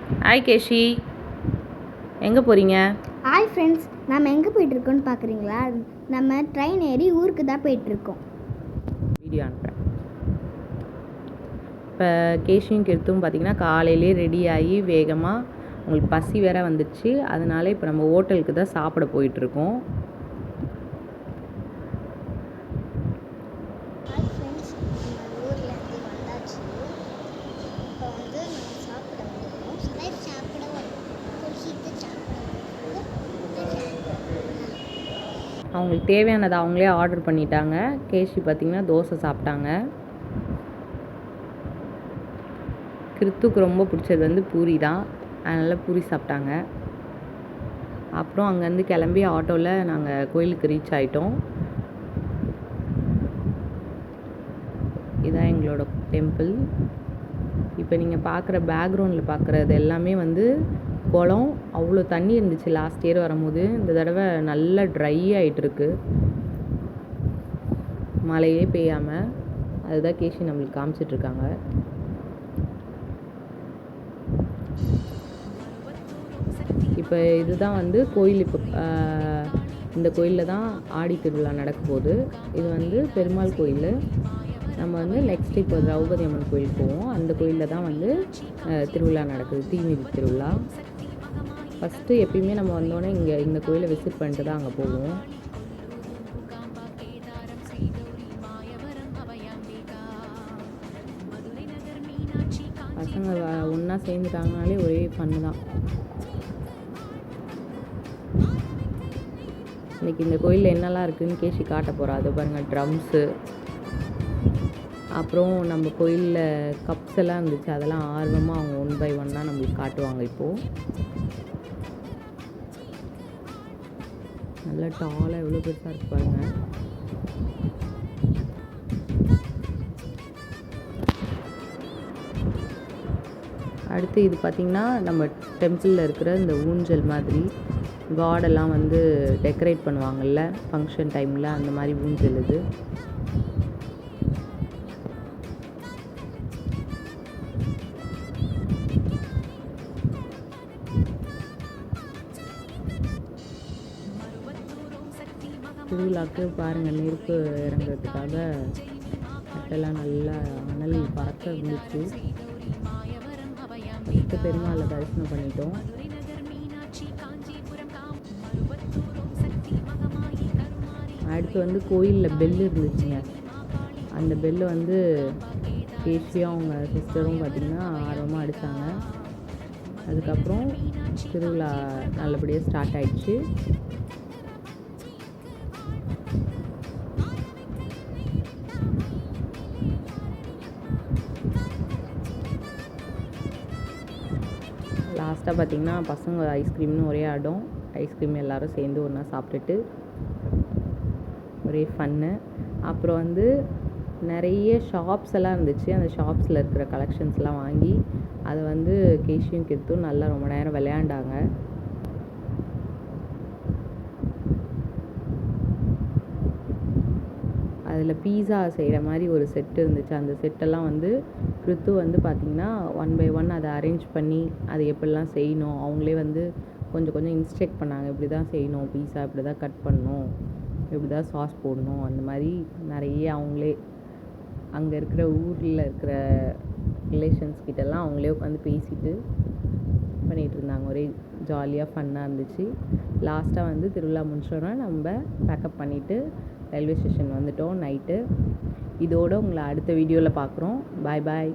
Hi கேஷி, எங்கே போகிறீங்க? Hi friends, நம்ம எங்கே போயிட்டுருக்கோன்னு பார்க்குறீங்களா? நம்ம ட்ரெயின் ஏறி ஊருக்கு தான் போயிட்டுருக்கோம். வீடியோ அனுப்புகிறேன். இப்போ கேஷியும் கிருத்தும் பார்த்திங்கன்னா காலையிலே ரெடி ஆகி வேகமாக உங்களுக்கு பசி வேற வந்துடுச்சு. அதனால இப்போ நம்ம ஹோட்டலுக்கு தான் சாப்பிட போயிட்டுருக்கோம். அவங்களுக்கு தேவையானதை அவங்களே ஆர்டர் பண்ணிட்டாங்க. கேஷி பார்த்திங்கன்னா தோசை சாப்பிட்டாங்க. கிருத்துக்கு ரொம்ப பிடிச்சது வந்து பூரி தான், அதனால் பூரி சாப்பிட்டாங்க. அப்புறம் அங்கேருந்து கிளம்பி ஆட்டோவில் நாங்கள் கோயிலுக்கு ரீச் ஆகிட்டோம். இதுதான் எங்களோட டெம்பிள். இப்போ நீங்கள் பார்க்குற பேக்ரவுண்டில் பார்க்குறது எல்லாமே வந்து குளம். அவ்வளோ தண்ணி இருந்துச்சு லாஸ்ட் இயர் வரும்போது. இந்த தடவை நல்லா ட்ரை ஆகிட்டுருக்கு, மழையே பெய்யாமல். அதுதான் கேஷி நம்மளுக்கு காமிச்சிட்ருக்காங்க. இப்போ இதுதான் வந்து கோயில். இப்போ இந்த கோயிலில் தான் ஆடி திருவிழா நடக்க போகுது. இது வந்து பெருமாள் கோயில். நம்ம வந்து நெக்ஸ்ட் இப்போ திரௌபதி அம்மன் கோயில் போவோம். அந்த கோயிலில் தான் வந்து திருவிழா நடக்குது, தீமிதி திருவிழா. ஃபஸ்ட்டு எப்பயுமே நம்ம வந்தோடனே இந்த கோயிலை விசிட் பண்ணிட்டு தான் அங்கே போவோம். பசங்க ஒன்றா சேர்ந்துட்டாங்கனாலே ஒரே ஃபன்னு தான். இன்றைக்கி இந்த கோயிலில் என்னெல்லாம் இருக்குதுன்னு கேஷி காட்ட போகிறா. அது பாருங்கள், ட்ரம்ஸு, அப்புறம் நம்ம கோயிலில் கப்ஸ் எல்லாம் இருந்துச்சு. அதெல்லாம் ஆர்வமாக அவங்க 1 by 1 நம்மளுக்கு காட்டுவாங்க. இப்போது நல்லா டாலாக எவ்வளோ பெருசாக இருக்கு பாருங்கள். அடுத்து இது பார்த்திங்கன்னா நம்ம டெம்பிளில் இருக்கிற இந்த ஊஞ்சல் மாதிரி காடெல்லாம் வந்து டெக்கரேட் பண்ணுவாங்கள்ல ஃபங்க்ஷன் டைமில், அந்த மாதிரி ஊஞ்சல் இது. திருவிழாக்கு பாருங்கள், நெருப்பு இறங்குறதுக்காக கட்டெல்லாம் நல்லா அனல் பறக்க இருந்துச்சு. ஃபஸ்ட்டு பெருமாளை தரிசனம் பண்ணிட்டோம். அடுத்து வந்து கோயிலில் பெல் இருந்துச்சுங்க. அந்த பெல்லு வந்து கேஷியும் அவங்க சிஸ்டரும் பார்த்திங்கன்னா ஆர்வமாக அடித்தாங்க. அதுக்கப்புறம் திருவிழா நல்லபடியாக ஸ்டார்ட் ஆகிடுச்சு. லாஸ்ட்டாக பார்த்திங்கன்னா பசங்க ஐஸ்கிரீம்னு ஒரே ஆடும். ஐஸ்கிரீம் எல்லோரும் சேர்ந்து ஒன்றா சாப்பிட்டுட்டு ஒரே ஃபன்னு. அப்புறம் வந்து நிறைய ஷாப்ஸ் எல்லாம் இருந்துச்சு. அந்த ஷாப்ஸில் இருக்கிற கலெக்ஷன்ஸ்லாம் வாங்கி அதை வந்து கேஷியும் கித்தும் நல்லா ரொம்ப நேரம் விளையாண்டாங்க. அதில் பீஸா செய்கிற மாதிரி ஒரு செட்டு இருந்துச்சு. அந்த செட்டெல்லாம் வந்து கிருத்து வந்து பார்த்திங்கன்னா 1 by 1 அதை அரேஞ்ச் பண்ணி அதை எப்படிலாம் செய்யணும் அவங்களே வந்து கொஞ்சம் கொஞ்சம் இன்ஸ்ட்ரக்ட் பண்ணாங்க. இப்படி தான் செய்யணும், பீஸா இப்படி தான் கட் பண்ணணும், இப்படி தான் சாஸ் போடணும். அந்த மாதிரி நிறைய அவங்களே அங்கே இருக்கிற ஊரில் இருக்கிற ரிலேஷன்ஸ் கிட்டெல்லாம் அவங்களே உட்காந்து பேசிட்டு பண்ணிகிட்டு இருந்தாங்க. ஒரே ஜாலியாக ஃபன்னாக இருந்துச்சு. லாஸ்ட்டாக வந்து திருவிழா முடிச்சோன்னா நம்ம பேக்கப் பண்ணிவிட்டு ரயில்வே ஸ்டேஷன் வந்துட்டோம் நைட்டு. இதோடு உங்களை அடுத்த வீடியோவில் பார்க்குறோம். பாய் பாய்.